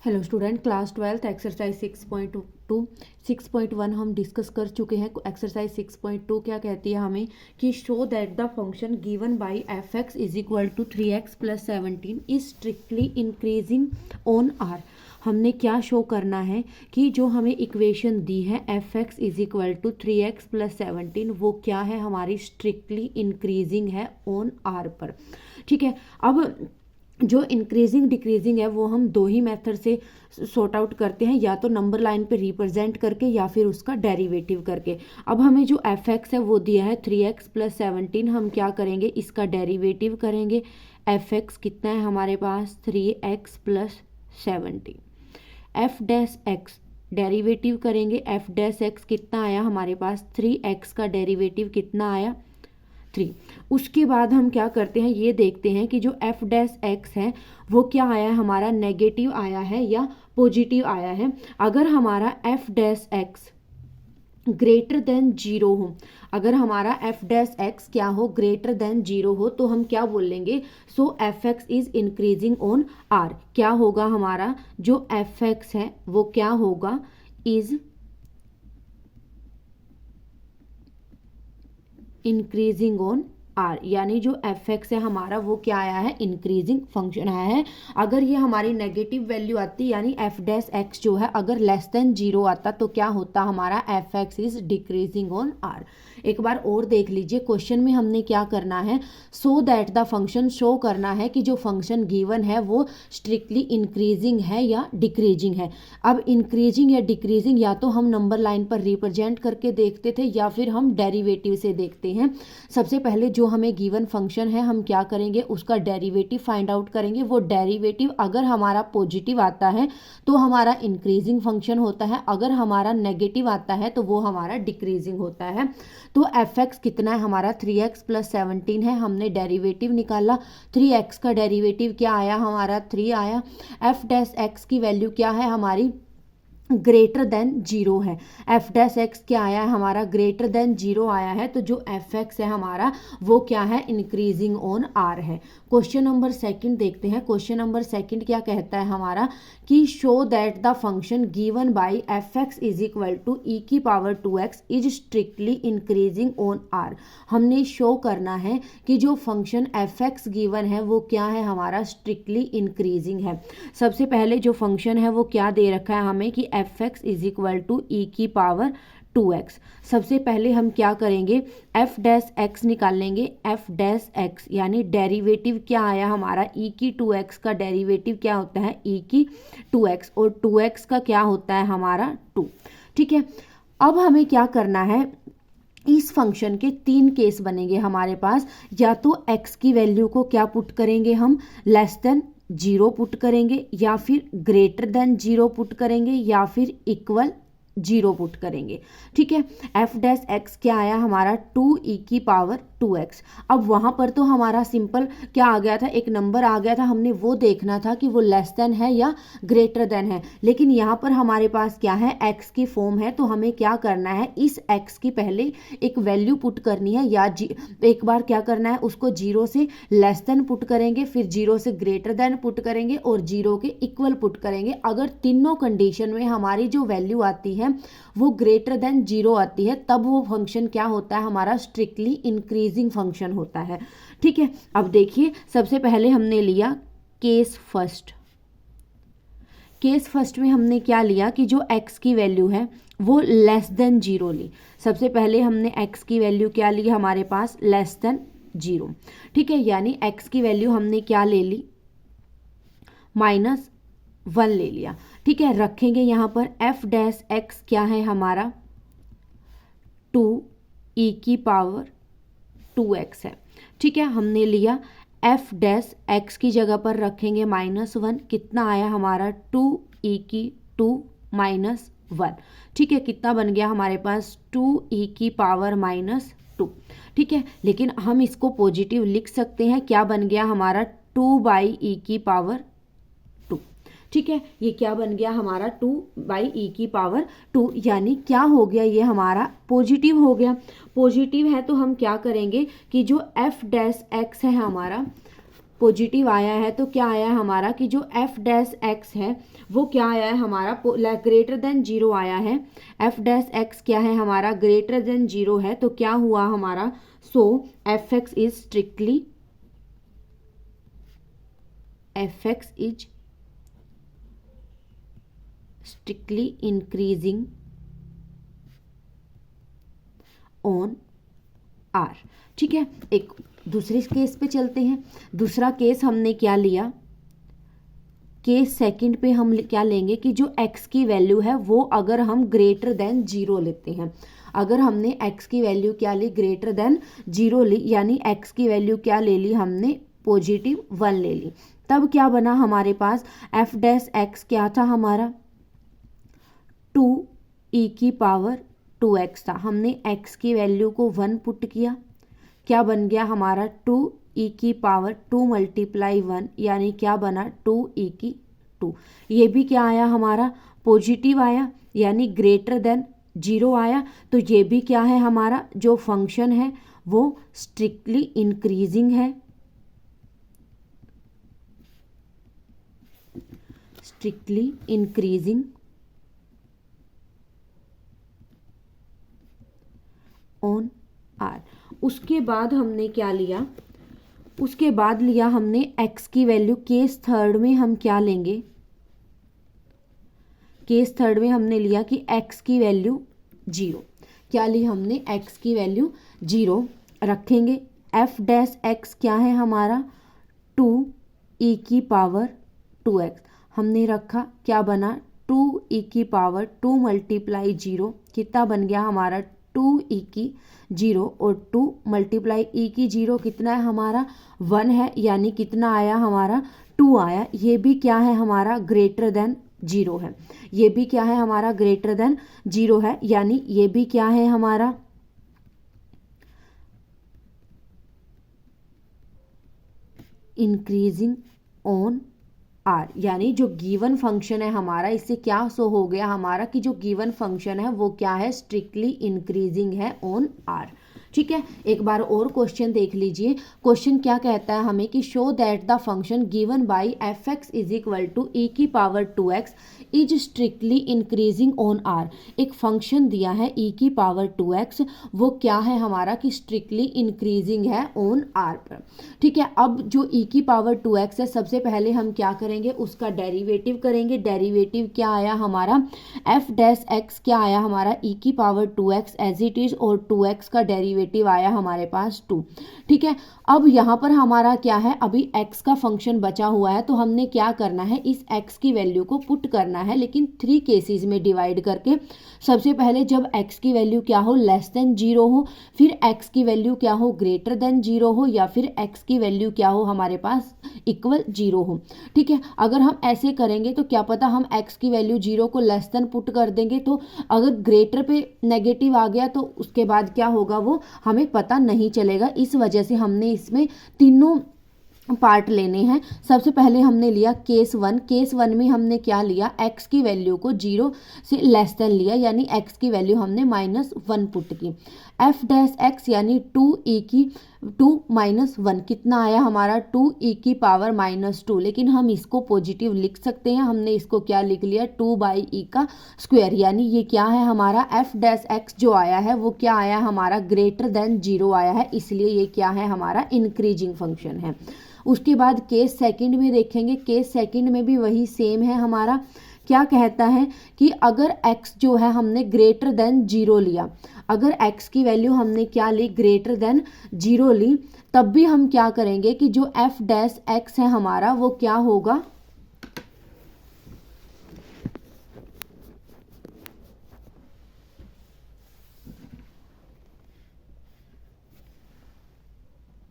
Hello student, class 12 exercise 6.2 6.1 हम discuss कर चुके हैं। एक्सरसाइज 6.2 क्या कहती है हमें कि show that the function given by F x is equal to 3x + 17 is strictly increasing on R. हमने क्या शो करना है कि जो हमें इक्वेशन दी है F x is equal to 3x + 17 वो क्या है, हमारी स्ट्रिक्टली इंक्रीजिंग है ऑन आर पर। ठीक है, अब जो इंक्रीजिंग डिक्रीजिंग है वो हम दो ही मेथड से सॉर्ट आउट करते हैं, या तो नंबर लाइन पे रिप्रेजेंट करके या फिर उसका डेरिवेटिव करके। अब हमें जो एफ एक्स है वो दिया है 3x + 17, हम क्या करेंगे, इसका डेरिवेटिव करेंगे। एफ एक्स कितना है हमारे पास 3x + 17। F dash x derivative करेंगे, एफ डैश एक्स कितना आया हमारे पास 3x का डेरिवेटिव कितना आया 3। उसके बाद हम क्या करते हैं, ये देखते हैं कि जो एफ डैश एक्स है वो क्या आया है हमारा, नेगेटिव आया है या पॉजिटिव आया है। अगर हमारा F dash x greater than 0 हो, अगर हमारा एफ डैश एक्स क्या हो, ग्रेटर देन 0 हो, तो हम क्या बोलेंगे, so f x is increasing on R. क्या होगा हमारा जो एफ एक्स है वो क्या होगा, इज इंक्रीजिंग ऑन आर, यानी जो एफ एक्स है हमारा वो क्या आया है, इंक्रीजिंग फंक्शन आया है। अगर ये हमारी नेगेटिव वैल्यू आती, यानी एफ डैश एक्स जो है अगर लेस देन 0 आता, तो क्या होता हमारा F x is decreasing on R. एक बार और देख लीजिए, क्वेश्चन में हमने क्या करना है, so that the function, show करना है कि जो फंक्शन गिवन है वो स्ट्रिक्टली इंक्रीजिंग है या डिक्रीजिंग है। अब इंक्रीजिंग या डिक्रीजिंग या तो हम नंबर लाइन पर रिप्रेजेंट करके देखते थे या फिर हम डेरिवेटिव से देखते हैं। सबसे पहले जो हमें गिवन फंक्शन है हम क्या करेंगे, उसका डेरिवेटिव फाइंड आउट करेंगे। वो डेरिवेटिव अगर हमारा पॉजिटिव आता है तो हमारा इंक्रीजिंग फंक्शन होता है, अगर हमारा नेगेटिव आता है तो वो हमारा डिक्रीजिंग होता है। तो एफ एक्स कितना है हमारा 3x + 17 है, हमने डेरिवेटिव निकाला। 3x का डेरिवेटिव क्या आया हमारा 3 आया। एफ डैश एक्स की वैल्यू क्या है हमारी, ग्रेटर देन 0 है। एफ डैश एक्स क्या आया है हमारा, ग्रेटर देन 0 आया है, तो जो एफ एक्स है हमारा वो क्या है, इंक्रीजिंग ऑन आर है। क्वेश्चन नंबर सेकंड देखते हैं। क्वेश्चन नंबर सेकंड क्या कहता है हमारा कि show that the function given by F x is equal to e⁻²x is strictly increasing on R. हमने शो करना है कि जो फंक्शन एफ एक्स गिवन है वो क्या है हमारा, स्ट्रिक्टली इंक्रीजिंग है। सबसे पहले जो फंक्शन है वो क्या दे रखा है हमें कि F x is equal to e⁻²x। सबसे पहले हम क्या करेंगे, एफ डैश एक्स निकाल लेंगे। एफ डैश एक्स यानी डेरिवेटिव क्या आया हमारा, e⁻² का डेरिवेटिव क्या होता है, e⁻²x, और 2x का क्या होता है हमारा 2। ठीक है, अब हमें क्या करना है, इस फंक्शन के 3 केस बनेंगे हमारे पास। या तो x की वैल्यू को क्या पुट करेंगे हम, लेस देन 0 पुट करेंगे, या फिर ग्रेटर देन 0 पुट करेंगे, या फिर इक्वल 0 पुट करेंगे। ठीक है, एफ डैश एक्स क्या आया हमारा 2e⁻²x। अब वहां पर तो हमारा सिंपल क्या आ गया था, एक नंबर आ गया था, हमने वो देखना था कि वो लेस देन है या ग्रेटर देन है। लेकिन यहाँ पर हमारे पास क्या है, x की फॉर्म है, तो हमें क्या करना है, इस x की पहले एक वैल्यू पुट करनी है, या एक बार क्या करना है, उसको 0 से लेस देन पुट करेंगे, फिर 0 से ग्रेटर देन पुट करेंगे और 0 के इक्वल पुट करेंगे। अगर तीनों कंडीशन में हमारी जो वैल्यू आती है वो ग्रेटर देन 0 आती है, तब वो फंक्शन क्या होता है हमारा, स्ट्रिक्टली इंक्रीजिंग फंक्शन होता है। ठीक है, अब देखिए सबसे पहले हमने लिया केस फर्स्ट। केस फर्स्ट में हमने क्या लिया कि जो x की वैल्यू है वो लेस देन 0 ली। सबसे पहले हमने x की वैल्यू क्या ली हमारे पास, लेस देन 0। ठीक है, यानी x की वैल्यू हमने क्या ले ली, -1 ले लिया। ठीक है, रखेंगे यहाँ पर एफ डैश एक्स क्या है हमारा 2e⁻²x है। ठीक है, हमने लिया एफ डैश एक्स की जगह पर रखेंगे -1, कितना आया हमारा 2e⁻²। ठीक है, कितना बन गया हमारे पास 2e⁻²। ठीक है, लेकिन हम इसको पॉजिटिव लिख सकते हैं, क्या बन गया हमारा 2/e⁻²। ठीक है, ये क्या बन गया हमारा 2/e⁻², यानी क्या हो गया, ये हमारा पॉजिटिव हो गया। पॉजिटिव है तो हम क्या करेंगे कि जो एफ डैश एक्स है हमारा पॉजिटिव आया है तो क्या आया है हमारा कि जो एफ डैश एक्स है वो क्या आया है हमारा ग्रेटर देन जीरो आया है। एफ डैश एक्स क्या है हमारा ग्रेटर देन जीरो है तो क्या हुआ हमारा, so f x is strictly increasing on R. ठीक है, एक दूसरे केस पे चलते हैं। दूसरा केस हमने क्या लिया, केस सेकंड पे हम क्या लेंगे कि जो x की वैल्यू है वो अगर हम ग्रेटर देन जीरो लेते हैं, अगर हमने x की वैल्यू क्या ली ग्रेटर देन जीरो ली, यानी x की वैल्यू क्या ले ली हमने पॉजिटिव 1 ले ली, तब क्या बना हमारे पास एफ डैश एक्स क्या था हमारा 2e की पावर 2x था। हमने x की वैल्यू को 1 पुट किया, क्या बन गया हमारा 2e की पावर 2 मल्टीप्लाई 1, यानी क्या बना 2e की 2। ये भी क्या आया हमारा पॉजिटिव आया, यानी ग्रेटर देन जीरो आया। तो ये भी क्या है हमारा जो फंक्शन है वो स्ट्रिक्टली इंक्रीजिंग है, स्ट्रिक्टली इंक्रीजिंग ऑन आर। उसके बाद हमने क्या लिया, उसके बाद लिया हमने x की वैल्यू, केस थर्ड में हम क्या लेंगे, केस थर्ड में हमने लिया कि x की वैल्यू जीरो, क्या ली हमने x की वैल्यू जीरो रखेंगे। f डैश x क्या है हमारा 2e की पावर 2x हमने रखा, क्या बना 2e की पावर 2 मल्टीप्लाई जीरो, कितना बन गया हमारा 2e की जीरो, और 2 मल्टीप्लाई e की जीरो कितना है हमारा 1 है, यानी कितना आया हमारा 2 आया। ये भी क्या है हमारा ग्रेटर देन जीरो है, ये भी क्या है हमारा ग्रेटर देन जीरो है, यानी ये भी क्या है हमारा इंक्रीजिंग ऑन आर। यानी जो गिवन फंक्शन है हमारा, इससे क्या शो हो गया हमारा कि जो गिवन फंक्शन है वो क्या है स्ट्रिक्टली इंक्रीजिंग है ऑन आर। ठीक है, एक बार और क्वेश्चन देख लीजिए। क्वेश्चन क्या कहता है हमें कि show that the function given by F x is equal to e की power 2x is strictly increasing on R. एक फंक्शन दिया है ई की पावर 2x, वो क्या है हमारा कि स्ट्रिक्टली इंक्रीजिंग है ऑन आर पर। ठीक है, अब जो ई की पावर 2x है, सबसे पहले हम क्या करेंगे उसका डेरिवेटिव करेंगे। डेरिवेटिव क्या आया हमारा एफ डैश एक्स क्या आया हमारा ई की power 2x as it is, और 2x का डेरिवेटिव आया हमारे पास 2। ठीक है, अब यहाँ पर हमारा क्या है, अभी x का फंक्शन बचा हुआ है, तो हमने क्या करना है इस x की वैल्यू को पुट करना है, लेकिन 3 केसेस में डिवाइड करके। सबसे पहले जब x की वैल्यू क्या हो लेस देन जीरो हो, फिर x की वैल्यू क्या हो ग्रेटर देन जीरो हो, या फिर x की वैल्यू क्या हो हमारे पास इक्वल जीरो हो। ठीक है, अगर हम ऐसे करेंगे तो क्या पता हम x की वैल्यू जीरो को लेस देन पुट कर देंगे, तो अगर ग्रेटर पे नेगेटिव आ गया तो उसके बाद क्या होगा वो हमें पता नहीं चलेगा। इस वजह से हमने इसमें तीनों पार्ट लेने हैं। सबसे पहले हमने लिया केस 1। केस 1 में हमने क्या लिया x की वैल्यू को जीरो से लेस देन लिया, यानी x की वैल्यू हमने -1 पुट की। f डैश x यानी 2e की 2 -1 कितना आया हमारा 2e की पावर -2, लेकिन हम इसको पॉजिटिव लिख सकते हैं। हमने इसको क्या लिख लिया 2/e का स्क्वायर, यानी ये क्या है हमारा f डैश x जो आया है वो क्या आया हमारा ग्रेटर देन जीरो आया है, इसलिए ये क्या है हमारा इंक्रीजिंग फंक्शन है। उसके बाद केस सेकंड में देखेंगे, केस सेकंड में भी वही सेम है हमारा। क्या कहता है कि अगर x जो है हमने ग्रेटर देन जीरो लिया, अगर x की वैल्यू हमने क्या ली ग्रेटर देन जीरो ली, तब भी हम क्या करेंगे कि जो f डैश x है हमारा वो क्या होगा